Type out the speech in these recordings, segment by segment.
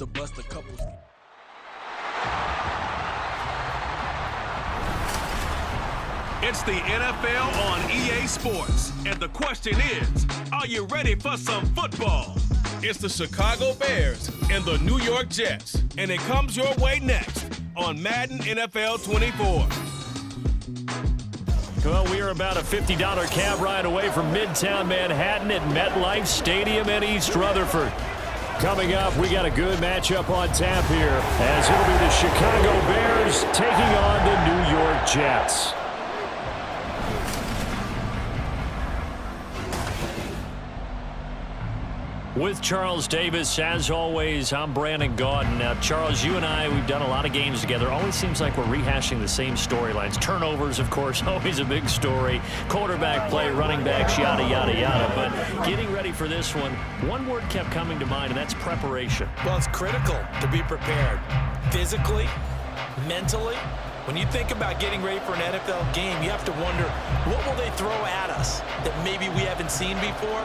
to bust a couple. It's the NFL on EA Sports, and the question is, are you ready for some football? It's the Chicago Bears and the New York Jets, and it comes your way next on Madden NFL 24. Well, we are about a $50 cab ride away from Midtown Manhattan at MetLife Stadium in East Rutherford. Coming up, we got a good matchup on tap here, as it'll be the Chicago Bears taking on the New York Jets. With Charles Davis, as always, I'm Brandon Gaudin. Now, Charles, you and I, we've done a lot of games together. Always seems like we're rehashing the same storylines. Turnovers, of course, always a big story. Quarterback play, running backs, yada, yada, yada. But getting ready for this one word kept coming to mind, and that's preparation. Well, it's critical to be prepared physically, mentally. When you think about getting ready for an NFL game, you have to wonder, what will they throw at us that maybe we haven't seen before?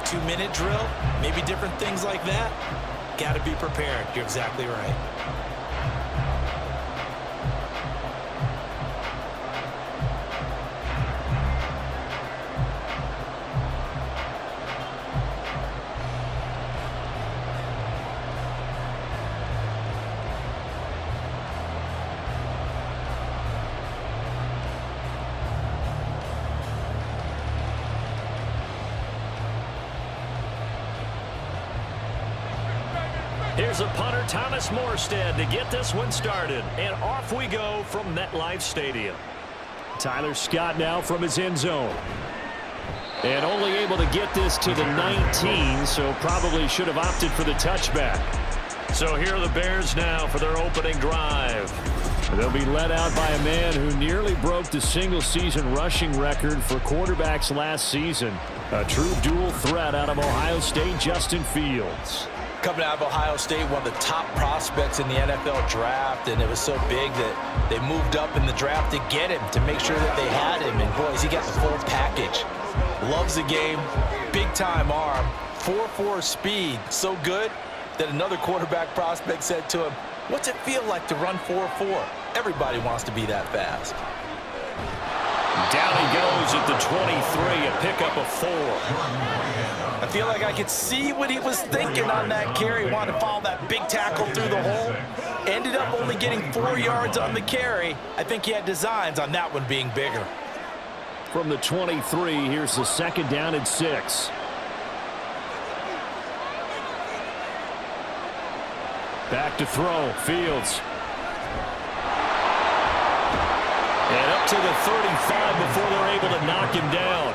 2-minute drill, maybe different things like that. Got to be prepared. You're exactly right. Here's a punter, Thomas Morstead, to get this one started. And off we go from MetLife Stadium. Tyler Scott now from his end zone. And only able to get this to the 19, so probably should have opted for the touchback. So here are the Bears now for their opening drive. They'll be led out by a man who nearly broke the single-season rushing record for quarterbacks last season. A true dual threat out of Ohio State, Justin Fields. Coming out of Ohio State, one of the top prospects in the NFL draft, and it was so big that they moved up in the draft to get him, to make sure that they had him. And boys, he got the full package. Loves the game, big-time arm, 4.4 speed, so good that another quarterback prospect said to him, "What's it feel like to run 4.4? Everybody wants to be that fast." Down he goes at the 23, a pickup of 4. I feel like I could see what he was thinking on that carry. Wanted to follow that big tackle through the hole. Ended up only getting 4 yards on the carry. I think he had designs on that one being bigger. From the 23, here's the second down and 6. Back to throw, Fields. And up to the 35 before they're able to knock him down.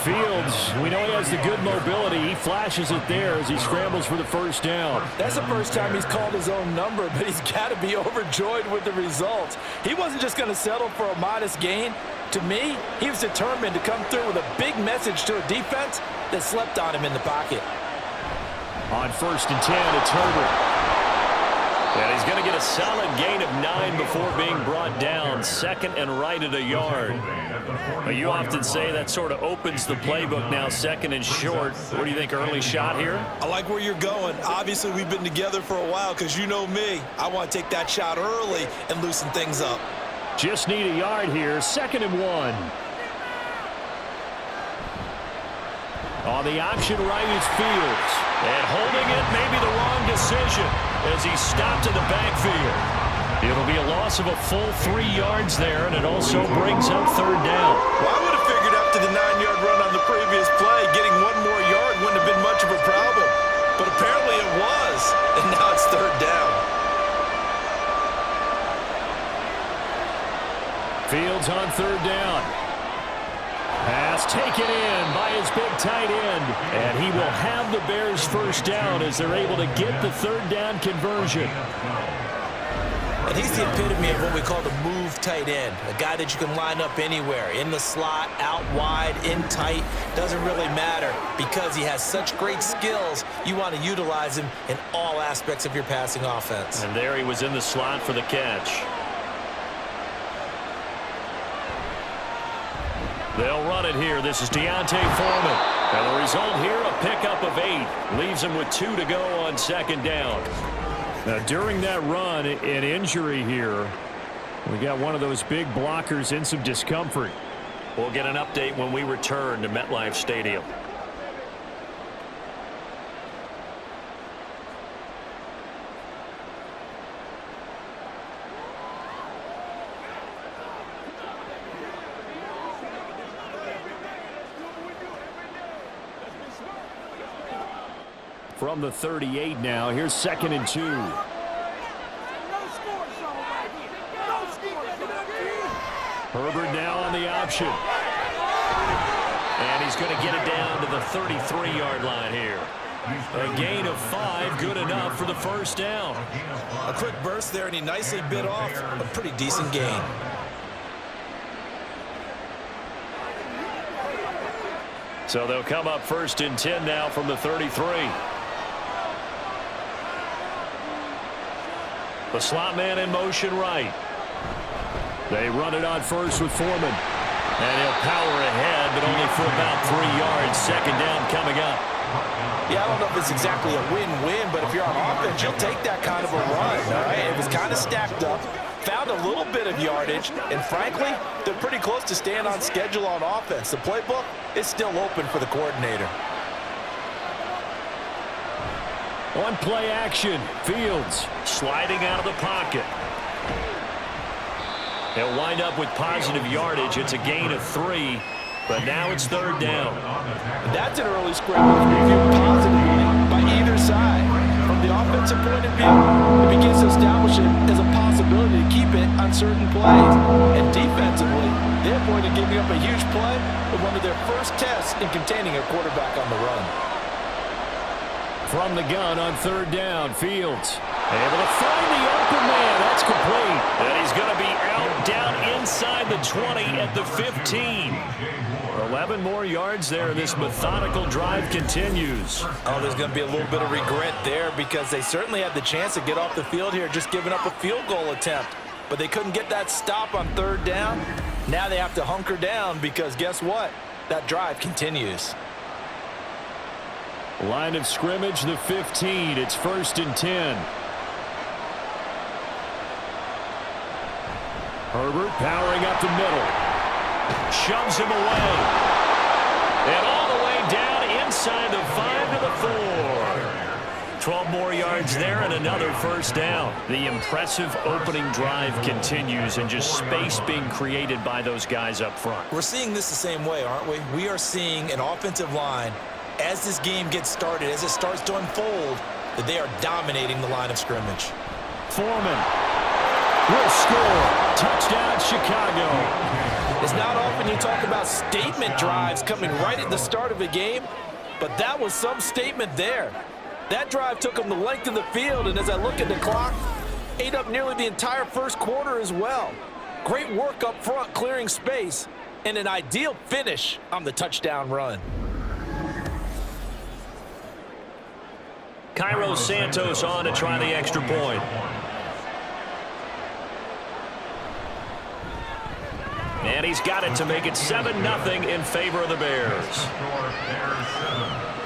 Fields, we know he has the good mobility. He flashes it there as he scrambles for the first down. That's the first time he's called his own number, but he's got to be overjoyed with the results. He wasn't just going to settle for a modest gain. To me, he was determined to come through with a big message to a defense that slept on him in the pocket. On 1st and 10, it's Herbert. And he's going to get a solid gain of 9 before being brought down. 2nd and right at a yard. But you often say that sort of opens the playbook now, 2nd and short. What do you think, early shot here? I like where you're going. Obviously, we've been together for a while because you know me. I want to take that shot early and loosen things up. Just need a yard here. 2nd and 1. On the option right is Fields. And holding it may be the wrong decision as he's stopped in the backfield. It'll be a loss of a full 3 yards there, and it also brings up 3rd down. Well, I would have figured after the 9-yard run on the previous play, getting 1 more yard wouldn't have been much of a problem. But apparently it was, and now it's 3rd down. Fields on 3rd down. Pass taken in by his big tight end. And he will have the Bears' first down as they're able to get the 3rd down conversion. And he's the epitome of what we call the move tight end. A guy that you can line up anywhere. In the slot, out wide, in tight. Doesn't really matter. Because he has such great skills, you want to utilize him in all aspects of your passing offense. And there he was in the slot for the catch. They'll run it here. This is Deontay Foreman. And the result here, a pickup of 8. Leaves him with 2 to go on 2nd down. Now, during that run, an injury here. We got one of those big blockers in some discomfort. We'll get an update when we return to MetLife Stadium. From the 38 now, here's 2nd and 2. Herbert now on the option. And he's going to get it down to the 33-yard line here. A gain of 5, good enough for the first down. A quick burst there, and he nicely bit off a pretty decent gain. So they'll come up 1st and 10 now from the 33. The slot man in motion right. They run it on first with Foreman. And he'll power ahead, but only for about 3 yards. 2nd down coming up. Yeah, I don't know if it's exactly a win-win, but if you're on offense, you'll take that kind of a run, all right? It was kind of stacked up, found a little bit of yardage, and frankly, they're pretty close to staying on schedule on offense. The playbook is still open for the coordinator. On play action, Fields sliding out of the pocket. They'll wind up with positive yardage. It's a gain of 3, but now it's 3rd down. That's an early scrimmage reviewed positively by either side. From the offensive point of view, it begins to establish it as a possibility to keep it on certain plays. And defensively, they avoided giving up a huge play in one of their first tests in containing a quarterback on the run. From the gun on 3rd down, Fields able to find the open man. That's complete. And he's going to be out down inside the 20 at the 15. 11 more yards there. This methodical drive continues. Oh, there's going to be a little bit of regret there because they certainly had the chance to get off the field here, just giving up a field goal attempt. But they couldn't get that stop on 3rd down. Now they have to hunker down because guess what? That drive continues. Line of scrimmage, the 15. It's 1st and 10. Herbert powering up the middle. Shoves him away. And all the way down inside the 5 to the 4. 12 more yards there and another 1st down. The impressive opening drive continues and just space being created by those guys up front. We're seeing this the same way, aren't we? We are seeing an offensive line as this game gets started, as it starts to unfold, that they are dominating the line of scrimmage. Foreman will score. Touchdown, Chicago. It's not often you talk about statement drives coming right at the start of a game, but that was some statement there. That drive took them the length of the field, and as I look at the clock, ate up nearly the entire first quarter as well. Great work up front, clearing space, and an ideal finish on the touchdown run. Cairo Santos on to try the extra point. And he's got it to make it 7-0 in favor of the Bears.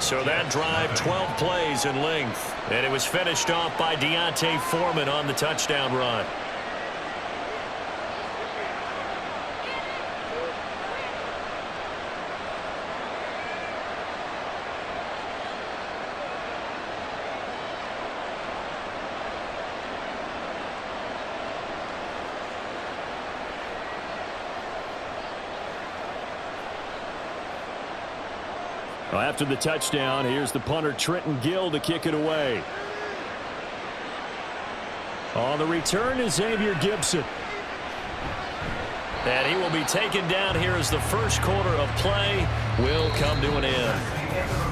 So that drive, 12 plays in length. And it was finished off by Deontay Foreman on the touchdown run. Well, after the touchdown, here's the punter Trenton Gill to kick it away. On the return is Xavier Gibson. And he will be taken down here as the first quarter of play will come to an end.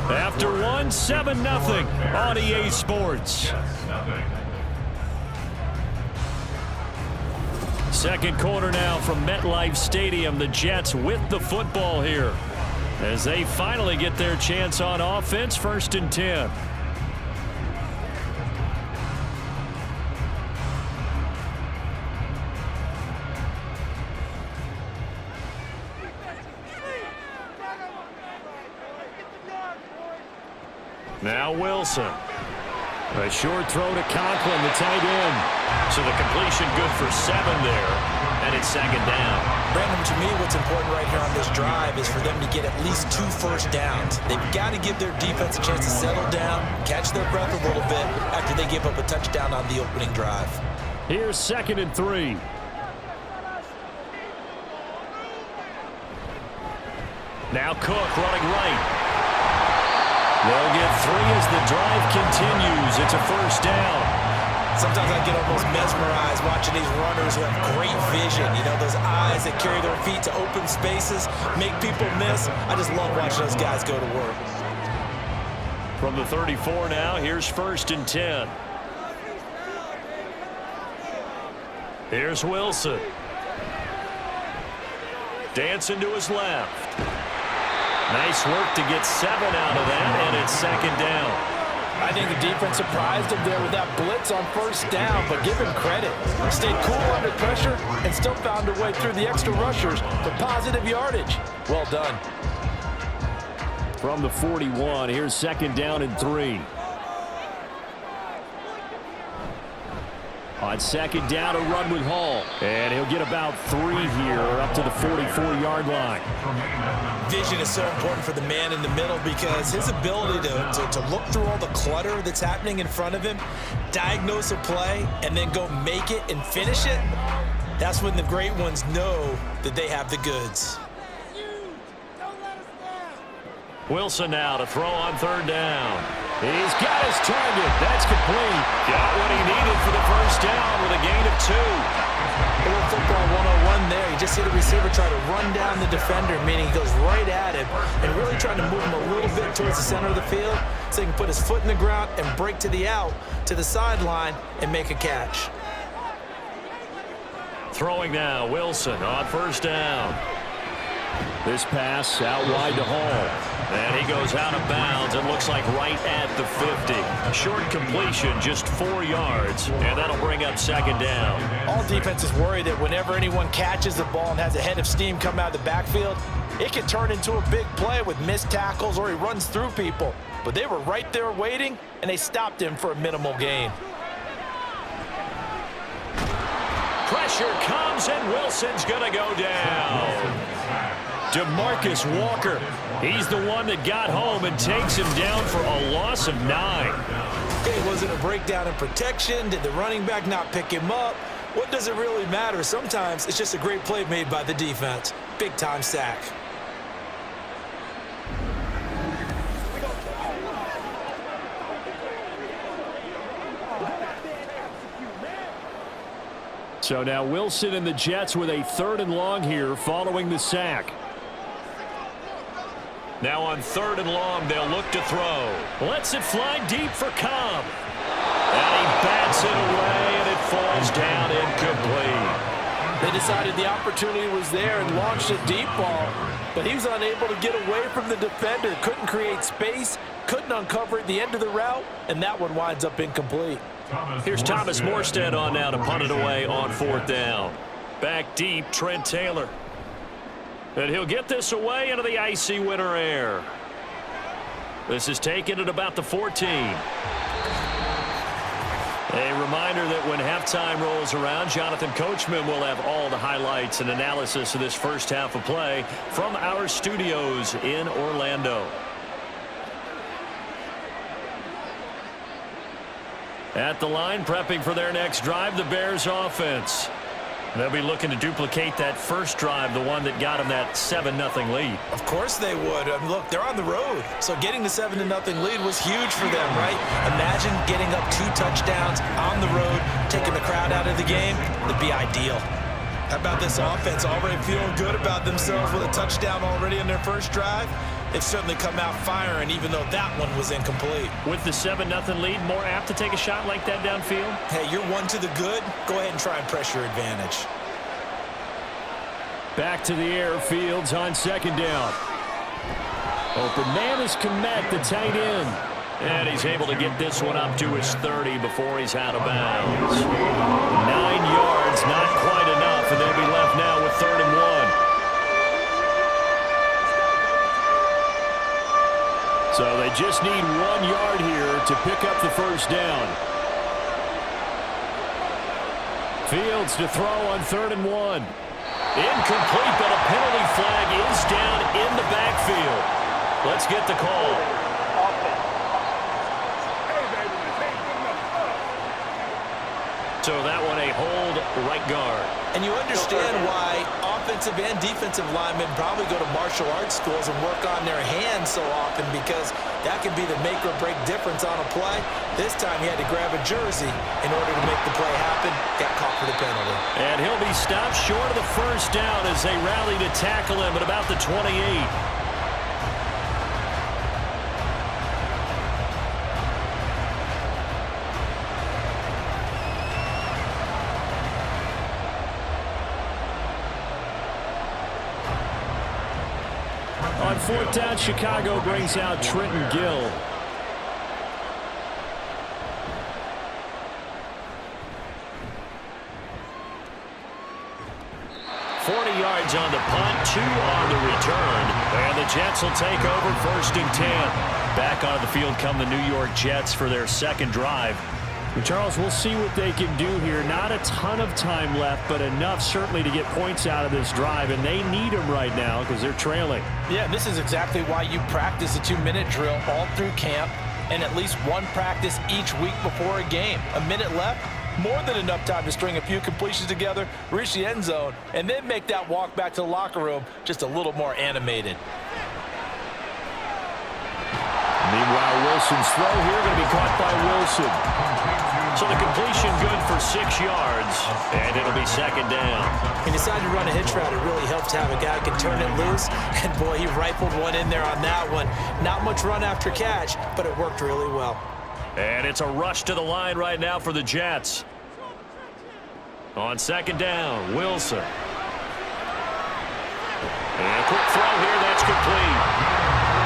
After 7-0 on EA Sports. Second quarter now from MetLife Stadium. The Jets with the football here as they finally get their chance on offense. 1st and 10. Now Wilson. A short throw to Conklin, the tight end. So the completion good for 7 there, and it's second down. Brandon, to me, what's important right here on this drive is for them to get at least 2 first downs. They've got to give their defense a chance to settle down, catch their breath a little bit after they give up a touchdown on the opening drive. Here's 2nd and 3. Now Cook running right. They'll get 3 as the drive continues. It's a first down. Sometimes I get almost mesmerized watching these runners who have great vision. You know, those eyes that carry their feet to open spaces, make people miss. I just love watching those guys go to work. From the 34 now, here's 1st and 10. Here's Wilson. Dancing to his left. Nice work to get 7 out of that, and it's second down. I think the defense surprised him there with that blitz on first down, but give him credit. Stayed cool under pressure and still found a way through the extra rushers for positive yardage. Well done. From the 41, here's 2nd down and 3. On 2nd down, a run with Hall. And he'll get about 3 here up to the 44-yard line. Vision is so important for the man in the middle because his ability to look through all the clutter that's happening in front of him, diagnose a play, and then go make it and finish it, that's when the great ones know that they have the goods. Wilson now to throw on 3rd down. He's got his target. That's complete. Got what he needed for the first down with a gain of 2. A little football 101 there. You just see the receiver try to run down the defender, meaning he goes right at him and really trying to move him a little bit towards the center of the field so he can put his foot in the ground and break to the out, to the sideline, and make a catch. Throwing now, Wilson on 1st down. This pass out wide to Hall. And he goes out of bounds. It looks like right at the 50. Short completion, just 4 yards. And that'll bring up 2nd down. All defenses worry that whenever anyone catches the ball and has a head of steam come out of the backfield, it can turn into a big play with missed tackles or he runs through people. But they were right there waiting, and they stopped him for a minimal gain. Pressure comes, and Wilson's going to go down. DeMarcus Walker. He's the one that got home and takes him down for a loss of 9. It wasn't a breakdown in protection. Did the running back not pick him up? What does it really matter? Sometimes it's just a great play made by the defense. Big-time sack. So now Wilson and the Jets with a 3rd and long here following the sack. Now on 3rd and long, they'll look to throw. Lets it fly deep for Cobb. And he bats it away, and it falls down incomplete. They decided the opportunity was there and launched a deep ball, but he was unable to get away from the defender. Couldn't create space, couldn't uncover at the end of the route, and that one winds up incomplete. Here's Thomas Morstead on now to punt it away on 4th down. Back deep, Trent Taylor. And he'll get this away into the icy winter air. This is taken at about the 14. A reminder that when halftime rolls around, Jonathan Coachman will have all the highlights and analysis of this first half of play from our studios in Orlando. At the line, prepping for their next drive, the Bears offense. They'll be looking to duplicate that first drive, the one that got them that 7-0 lead. Of course they would. Look, they're on the road, so getting the 7-0 lead was huge for them, right? Imagine getting up 2 touchdowns on the road, taking the crowd out of the game. That'd be ideal. How about this offense already feeling good about themselves with a touchdown already in their first drive? They've certainly come out firing, even though that one was incomplete. With the 7-0 lead, more apt to take a shot like that downfield? Hey, you're one to the good. Go ahead and try and press your advantage. Back to the air, Fields on 2nd down. Open man is Kmet, the tight end. And he's able to get this one up to his 30 before he's out of bounds. 9 yards, not quite enough, and they'll be left now with 3rd and 1. So they just need 1 yard here to pick up the first down. Fields to throw on 3rd and 1. Incomplete, but a penalty flag is down in the backfield. Let's get the call. So that one a hold right guard. And you understand why offensive and defensive linemen probably go to martial arts schools and work on their hands so often, because that can be the make or break difference on a play. This time he had to grab a jersey in order to make the play happen. Got caught for the penalty. And he'll be stopped short of the first down as they rally to tackle him at about the 28. On 4th down, Chicago brings out Trenton Gill. Yards on the punt, 2 on the return, and the Jets will take over 1st and 10. Back onto the field come the New York Jets for their second drive. And Charles, we'll see what they can do here. Not a ton of time left, but enough certainly to get points out of this drive, and they need them right now because they're trailing. Yeah, this is exactly why you practice a 2-minute drill all through camp and at least one practice each week before a game. A minute left, more than enough time to string a few completions together, reach the end zone, and then make that walk back to the locker room just a little more animated. Meanwhile, Wilson's throw here going to be caught by Wilson. So the completion good for 6 yards, and it'll be 2nd down. He decided to run a hitch route. It really helps to have a guy who can turn it loose, and boy, he rifled one in there on that one. Not much run after catch, but it worked really well. And it's a rush to the line right now for the Jets. On 2nd down, Wilson. And a quick throw here, that's complete.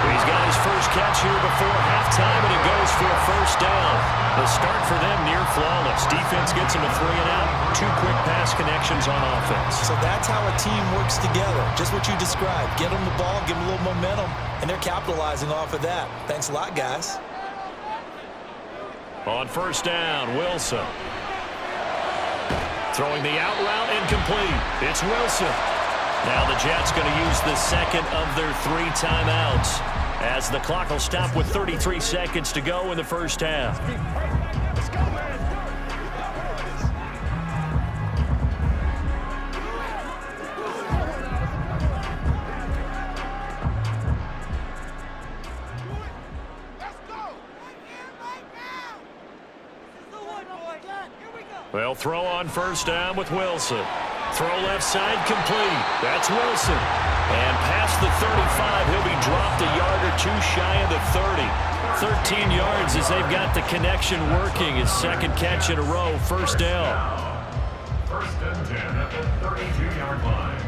He's got his first catch here before halftime, and it goes for a 1st down. The start for them near flawless. Defense gets him a 3 and out. 2 quick pass connections on offense. So that's how a team works together. Just what you described. Get them the ball, give them a little momentum, and they're capitalizing off of that. Thanks a lot, guys. On 1st down, Wilson. Throwing the out route, incomplete. It's Wilson. Now the Jets going to use the second of their 3 timeouts as the clock will stop with 33 seconds to go in the first half. They'll throw on 1st down with Wilson. Throw left side complete. That's Wilson. And past the 35, he'll be dropped a yard or 2 shy of the 30. 13 yards as they've got the connection working. His 2nd catch in a row, 1st down. 1st and 10 at the 32-yard line.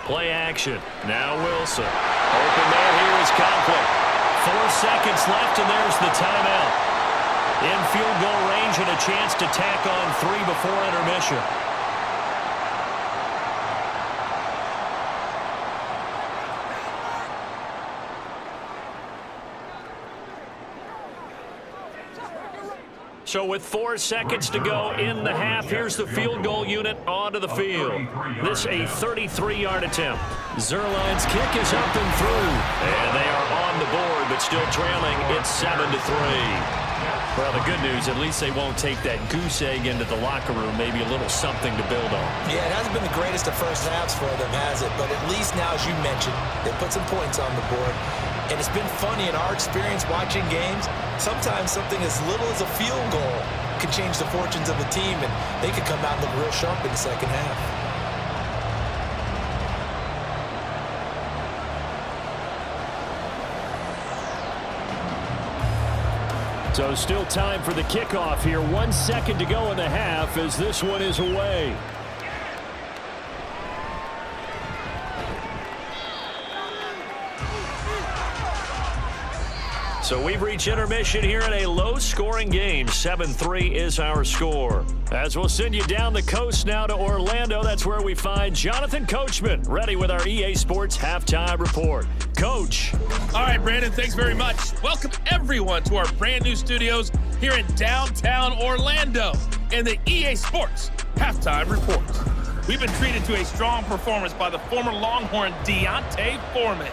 Play action. Now Wilson. Open man here is Conklin. 4 seconds left, and there's the timeout. In field goal range and a chance to tack on 3 before intermission. So with 4 seconds to go in the half, here's the field goal unit onto the field. This a 33-yard attempt. Zuerlein's kick is up and through. And they are on the board, but still trailing. It's 7-3. Well, the good news, at least they won't take that goose egg into the locker room. Maybe a little something to build on. Yeah, it hasn't been the greatest of first halves for them, has it? But at least now, as you mentioned, they put some points on the board. And it's been funny in our experience watching games. Sometimes something as little as a field goal can change the fortunes of a team, and they could come out and look real sharp in the second half. So still time for the kickoff here. 1 second to go in the half as this one is away. So we've reached intermission here in a low-scoring game. 7-3 is our score. As we'll send you down the coast now to Orlando, that's where we find Jonathan Coachman, ready with our EA Sports Halftime Report. Coach. All right, Brandon, thanks very much. Welcome, everyone, to our brand new studios here in downtown Orlando in the EA Sports Halftime Report. We've been treated to a strong performance by the former Longhorn Deontay Foreman.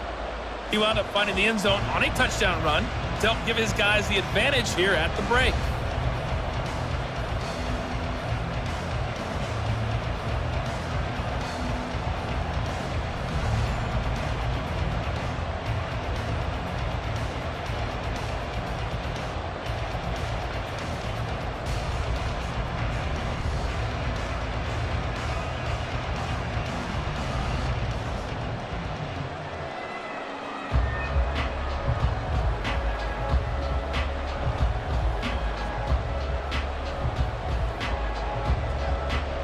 He wound up finding the end zone on a touchdown run to help give his guys the advantage here at the break.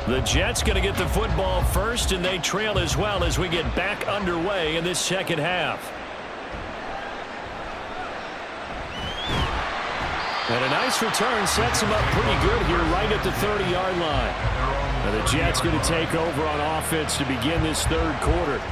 The Jets going to get the football first, and they trail as well as we get back underway in this second half. And a nice return sets them up pretty good here right at the 30-yard line. Now the Jets going to take over on offense to begin this third quarter.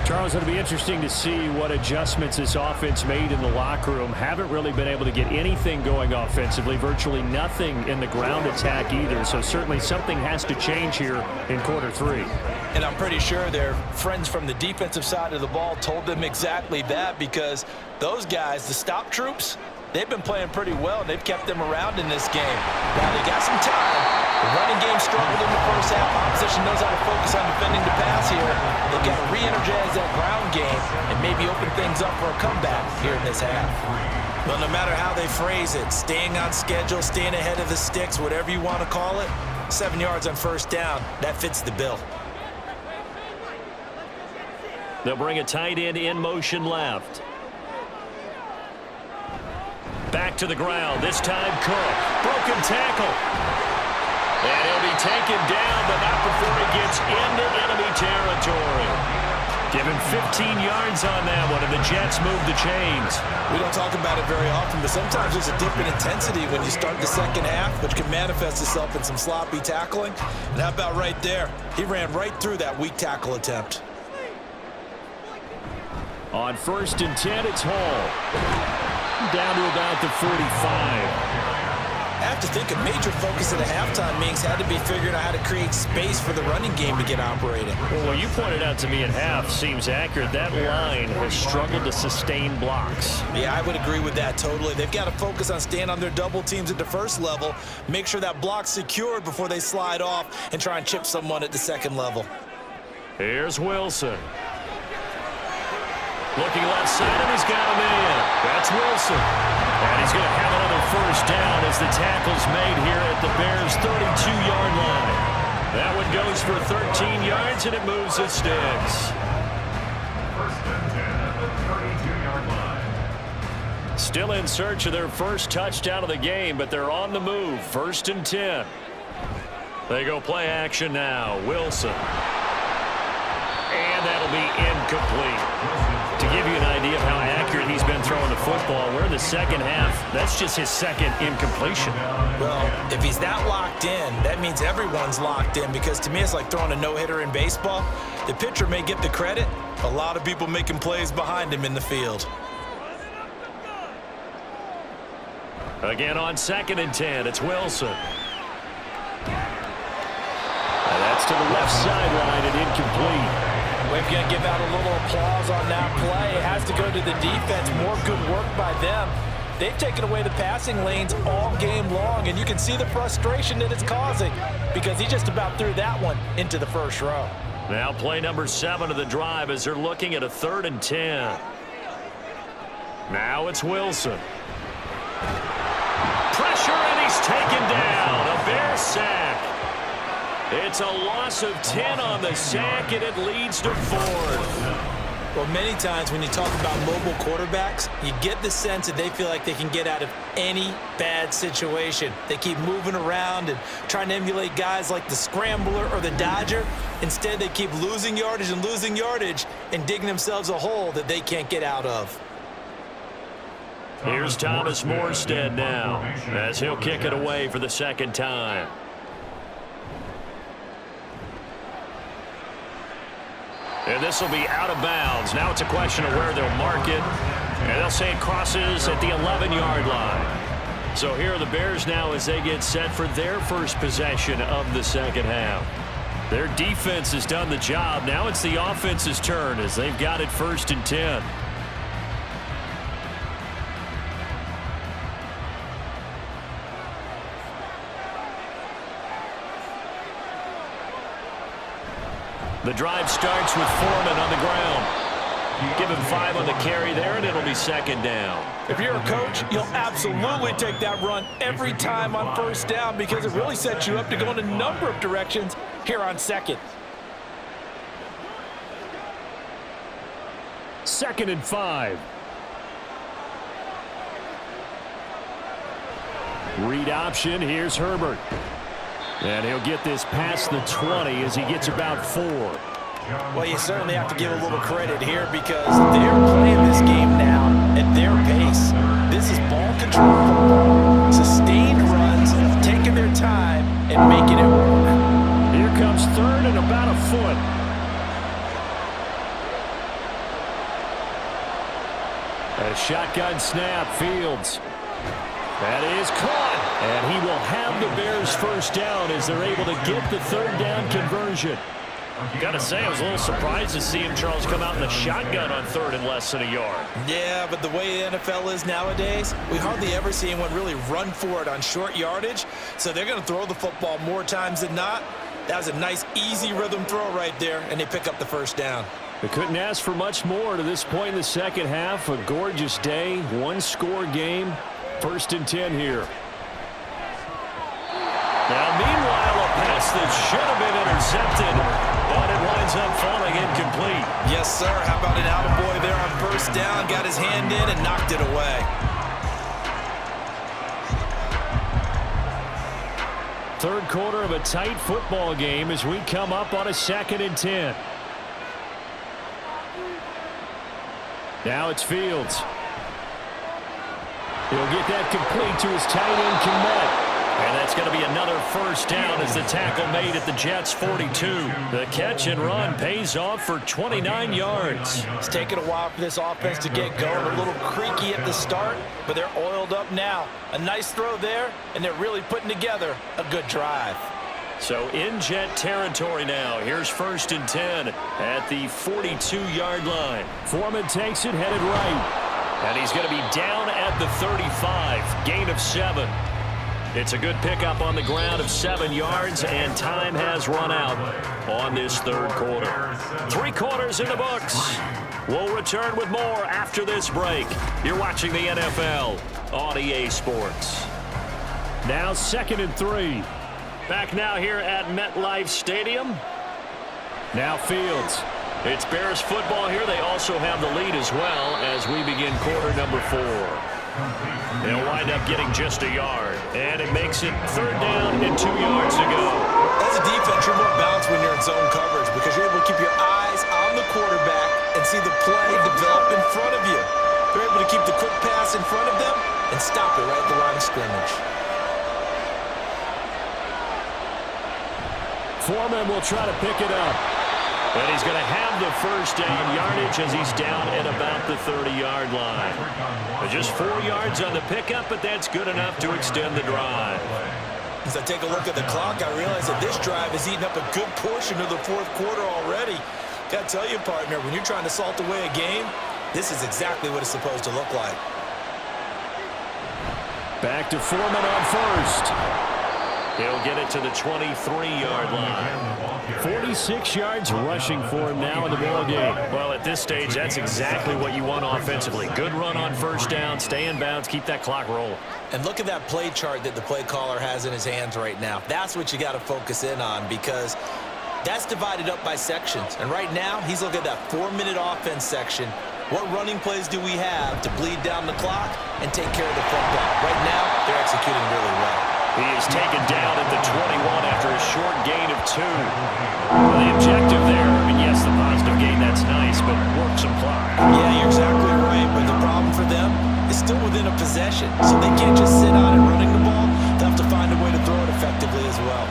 Charles, it'll be interesting to see what adjustments this offense made in the locker room. Haven't really been able to get anything going offensively, virtually nothing in the ground attack either. So certainly something has to change here in quarter three. And I'm pretty sure their friends from the defensive side of the ball told them exactly that, because those guys, the stop troops, they've been playing pretty well, and they've kept them around in this game. Now, they got some time. The running game struggled in the first half. Opposition knows how to focus on defending the pass here. They've got to re-energize that ground game and maybe open things up for a comeback here in this half. Well, no matter how they phrase it, staying on schedule, staying ahead of the sticks, whatever you want to call it, 7 yards on first down, that fits the bill. They'll bring a tight end in motion left. Back to the ground. This time Cook. Broken tackle. And he'll be taken down, but not before he gets into enemy territory. Give him 15 yards on that one, and the Jets move the chains. We don't talk about it very often, but sometimes there's a dip in intensity when you start the second half, which can manifest itself in some sloppy tackling. And how about right there? He ran right through that weak tackle attempt. On 1st and 10, it's Hall. Down to about the 45. I have to think a major focus at a halftime means had to be figuring out how to create space for the running game to get operating. Well, what you pointed out to me at half seems accurate. That line has struggled to sustain blocks. Yeah, I would agree with that totally. They've got to focus on staying on their double teams at the first level, make sure that block's secured before they slide off and try and chip someone at the second level. Here's Wilson. Looking left side, and he's got him in. That's Wilson. And he's going to have another first down as the tackle's made here at the Bears' 32-yard line. That one goes for 13 yards, and it moves the sticks. First and 10 at the 32-yard line. Still in search of their first touchdown of the game, but they're on the move. 1st and 10. They go play action now. Wilson. And that'll be incomplete. To give you an idea of how accurate he's been throwing the football, we're in the second half. That's just his second incompletion. Well, if he's that locked in, that means everyone's locked in, because to me it's like throwing a no-hitter in baseball. The pitcher may get the credit. A lot of people making plays behind him in the field. Again on 2nd and 10, it's Wilson. And that's to the left sideline and incomplete. We're going to give out a little applause on that play. It has to go to the defense. More good work by them. They've taken away the passing lanes all game long, and you can see the frustration that it's causing, because he just about threw that one into the first row. Now play number 7 of the drive as they're looking at a 3rd and 10. Now it's Wilson. Pressure, and he's taken down. A Bear sack. It's a loss of 10 on the sack, and it leads to 4th. Well, many times when you talk about mobile quarterbacks, you get the sense that they feel like they can get out of any bad situation. They keep moving around and trying to emulate guys like the Scrambler or the Dodger. Instead, they keep losing yardage and digging themselves a hole that they can't get out of. Here's Thomas Morstead now as he'll kick it away for the second time. And this will be out of bounds. Now it's a question of where they'll mark it. And they'll say it crosses at the 11-yard line. So here are the Bears now as they get set for their first possession of the second half. Their defense has done the job. Now it's the offense's turn as they've got it 1st and 10. The drive starts with Foreman on the ground. Give him 5 on the carry there, and it'll be 2nd down. If you're a coach, you'll absolutely take that run every time on 1st down because it really sets you up to go in a number of directions here on 2nd. 2nd and 5. Read option. Here's Herbert. And he'll get this past the 20 as he gets about 4. Well, you certainly have to give a little credit here because they're playing this game now at their pace. This is ball control football. Sustained runs, taking their time, and making it work. Here comes 3rd and about a foot. A shotgun snap, Fields. That is caught, and he will have the Bears 1st down as they're able to get the 3rd down conversion. Got to say, I was a little surprised to see him, Charles, come out in the shotgun on 3rd and less than a yard. Yeah, but the way the NFL is nowadays, we hardly ever see anyone really run for it on short yardage, so they're going to throw the football more times than not. That was a nice, easy rhythm throw right there, and they pick up the 1st down. They couldn't ask for much more to this point in the second half. A gorgeous day, one-score game. 1st and 10 here. Now, meanwhile, a pass that should have been intercepted, but it winds up falling incomplete. Yes, sir. How about an attaboy there on 1st down? Got his hand in and knocked it away. Third quarter of a tight football game as we come up on a 2nd and 10. Now it's Fields. He'll get that complete to his tight end, Kmet. And that's going to be another 1st down as the tackle made at the Jets' 42. The catch and run pays off for 29 yards. It's taken a while for this offense to get going. A little creaky at the start, but they're oiled up now. A nice throw there, and they're really putting together a good drive. So in Jet territory now. Here's 1st and 10 at the 42-yard line. Foreman takes it, headed right. And he's going to be down at the 35, gain of 7. It's a good pickup on the ground of 7 yards, and time has run out on this 3rd quarter. 3 quarters in the books. We'll return with more after this break. You're watching the NFL on EA Sports. Now 2nd and 3. Back now here at MetLife Stadium. Now Fields. It's Bears football here. They also have the lead as well as we begin quarter number 4. They'll wind up getting just a yard. And it makes it 3rd down and 2 yards to go. As a defense, you're more balanced when you're in zone coverage because you're able to keep your eyes on the quarterback and see the play develop in front of you. They're able to keep the quick pass in front of them and stop it right at the line of scrimmage. Foreman will try to pick it up. And he's going to have the 1st down yardage as he's down at about the 30-yard line. Just 4 yards on the pickup, but that's good enough to extend the drive. As I take a look at the clock, I realize that this drive has eaten up a good portion of the 4th quarter already. Got to tell you, partner, when you're trying to salt away a game, this is exactly what it's supposed to look like. Back to Foreman on 1st. He'll get it to the 23-yard line. 46 yards rushing for him now in the ball game. Well, at this stage, that's exactly what you want offensively. Good run on 1st down, stay in bounds, keep that clock rolling. And look at that play chart that the play caller has in his hands right now. That's what you got to focus in on because that's divided up by sections. And right now, he's looking at that 4-minute offense section. What running plays do we have to bleed down the clock and take care of the football? Right now, they're executing really well. He is taken down at the 21 after a short gain of 2. Well, the objective there, I mean, yes, the positive gain, that's nice, but work some clock. Yeah, you're exactly right, but the problem for them is still within a possession, so they can't just sit on it running the ball. They'll have to find a way to throw it effectively as well.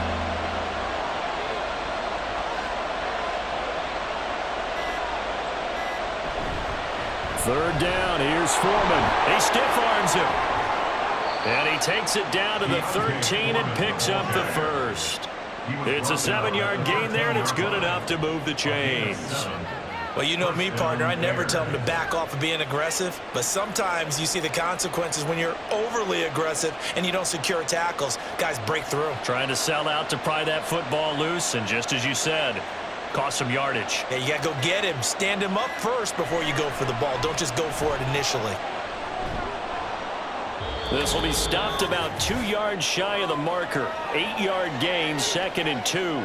Third down, here's Foreman. He stiff arms him. And he takes it down to the 13 and picks up the first. It's a 7-yard gain there, and it's good enough to move the chains. Well, you know me, partner. I never tell them to back off of being aggressive, but sometimes you see the consequences when you're overly aggressive and you don't secure tackles. Guys break through. Trying to sell out to pry that football loose, and just as you said, cost some yardage. Yeah, you got to go get him. Stand him up first before you go for the ball. Don't just go for it initially. This will be stopped about 2 yards shy of the marker. 8-yard gain, 2nd and 2.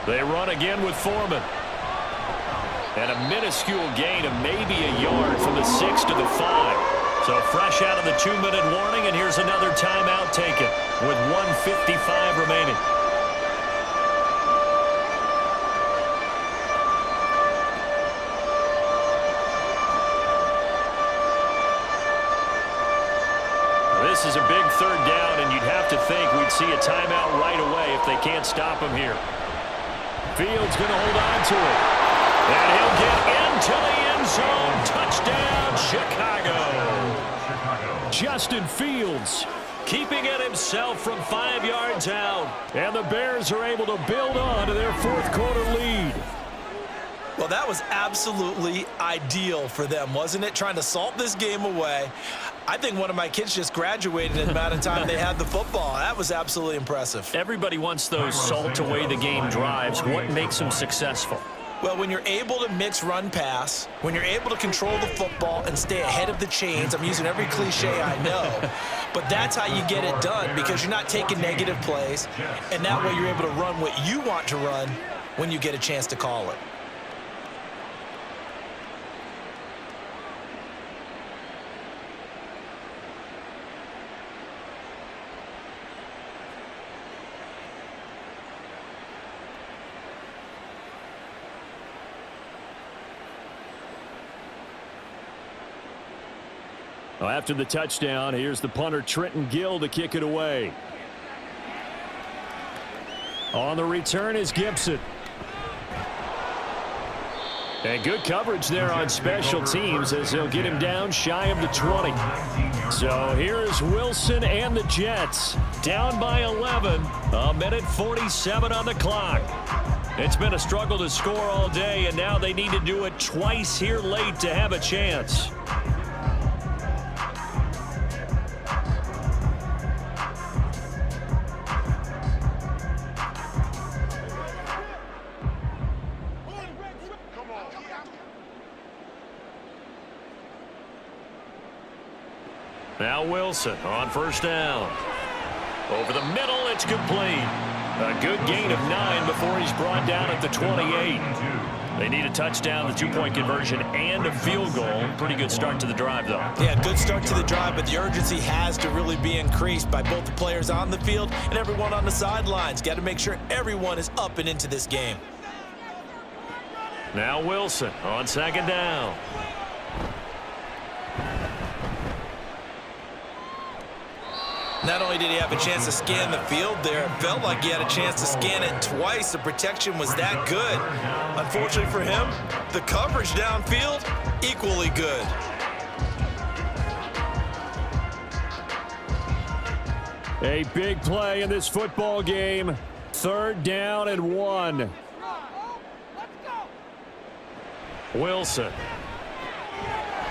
They run again with Foreman. And a minuscule gain of maybe a yard from the 6 to the 5. So fresh out of the 2-minute warning, and here's another timeout taken with 1:55 remaining. This is a big third down, and you'd have to think we'd see a timeout right away if they can't stop him here. Fields going to hold on to it. And he'll get into the end zone. Touchdown, Chicago. Justin Fields keeping it himself from 5 yards out. And the Bears are able to build on to their fourth-quarter lead. Well, that was absolutely ideal for them, wasn't it? Trying to salt this game away. I think one of my kids just graduated in the amount of time they had the football. That was absolutely impressive. Everybody wants those salt-away-the-game drives. What makes them successful? Well, when you're able to mix run-pass, when you're able to control the football and stay ahead of the chains, I'm using every cliche I know, but that's how you get it done because you're not taking negative plays, and that way you're able to run what you want to run when you get a chance to call it. Well, after the touchdown, here's the punter Trenton Gill to kick it away. On the return is Gibson. And good coverage there on special teams as they'll get him down shy of the 20. So here's Wilson and the Jets down by 11. 1:47 on the clock. It's been a struggle to score all day, and now they need to do it twice here late to have a chance. Now Wilson on first down. Over the middle, it's complete. A good gain of 9 before he's brought down at the 28. They need a touchdown, the 2-point conversion, and a field goal. Pretty good start to the drive, though. Yeah, good start to the drive, but the urgency has to really be increased by both the players on the field and everyone on the sidelines. Got to make sure everyone is up and into this game. Now Wilson on second down. Not only did he have a chance to scan the field there, it felt like he had a chance to scan it twice. The protection was that good. Unfortunately for him, the coverage downfield, equally good. A big play in this football game. 3rd down and 1. Wilson.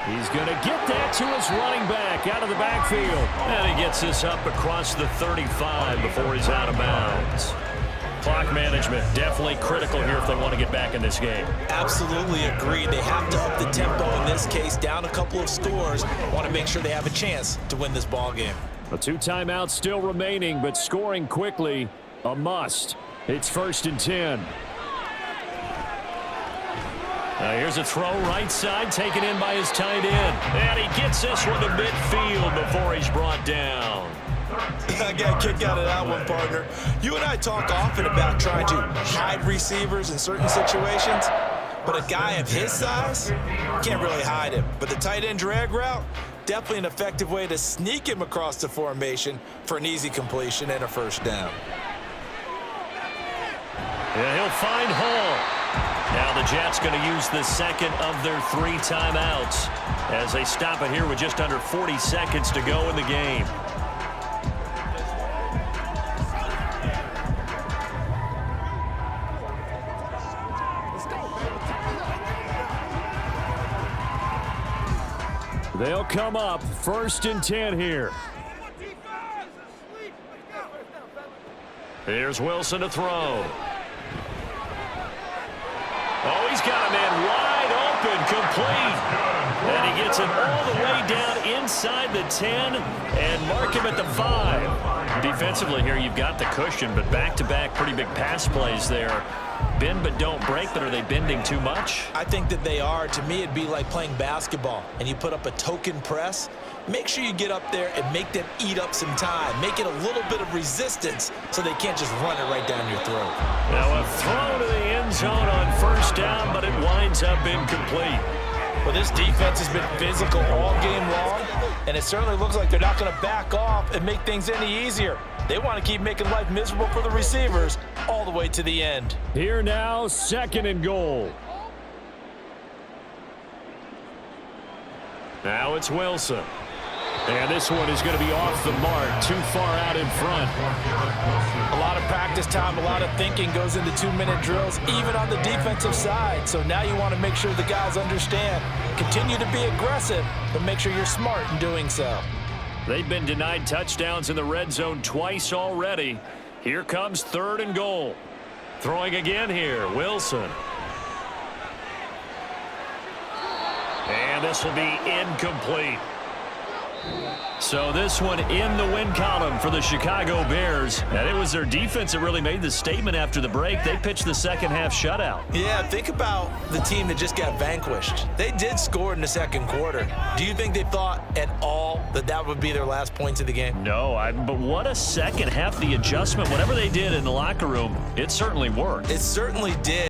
He's going to get that to his running back out of the backfield. And he gets this up across the 35 before he's out of bounds. Clock management definitely critical here if they want to get back in this game. Absolutely agreed. They have to up the tempo in this case, down a couple of scores. Want to make sure they have a chance to win this ball game. 2 timeouts still remaining, but scoring quickly, a must. It's 1st and 10. Here's a throw right side, taken in by his tight end. And he gets this one to midfield before he's brought down. I got a kick out of that one, partner. You and I talk often about trying to hide receivers in certain situations, but a guy of his size can't really hide him. But the tight end drag route, definitely an effective way to sneak him across the formation for an easy completion and a first down. And he'll find Hall. Now the Jets going to use the second of their 3 timeouts as they stop it here with just under 40 seconds to go in the game. They'll come up 1st and 10 here. Here's Wilson to throw. Oh, he's got a man wide open, complete. And he gets it all the way down inside the 10 and mark him at the 5. Defensively here, you've got the cushion, but back-to-back pretty big pass plays there. Bend but don't break, but are they bending too much? I think that they are. To me, it'd be like playing basketball, and you put up a token press. Make sure you get up there and make them eat up some time. Make it a little bit of resistance so they can't just run it right down your throat. Now a throw to the end zone on 1st down, but it winds up incomplete. Well, this defense has been physical all game long, and it certainly looks like they're not going to back off and make things any easier. They want to keep making life miserable for the receivers all the way to the end. Here now, 2nd and goal. Now it's Wilson. And this one is going to be off the mark, too far out in front. A lot of practice time, a lot of thinking goes into 2-minute drills, even on the defensive side. So now you want to make sure the guys understand. Continue to be aggressive, but make sure you're smart in doing so. They've been denied touchdowns in the red zone twice already. Here comes 3rd and goal. Throwing again here, Wilson. And this will be incomplete. So this one in the win column for the Chicago Bears. And it was their defense that really made the statement after the break. They pitched the second half shutout. Yeah, think about the team that just got vanquished. They did score in the 2nd quarter. Do you think they thought at all that that would be their last points of the game? No, but what a second half. The adjustment, whatever they did in the locker room, it certainly worked. It certainly did.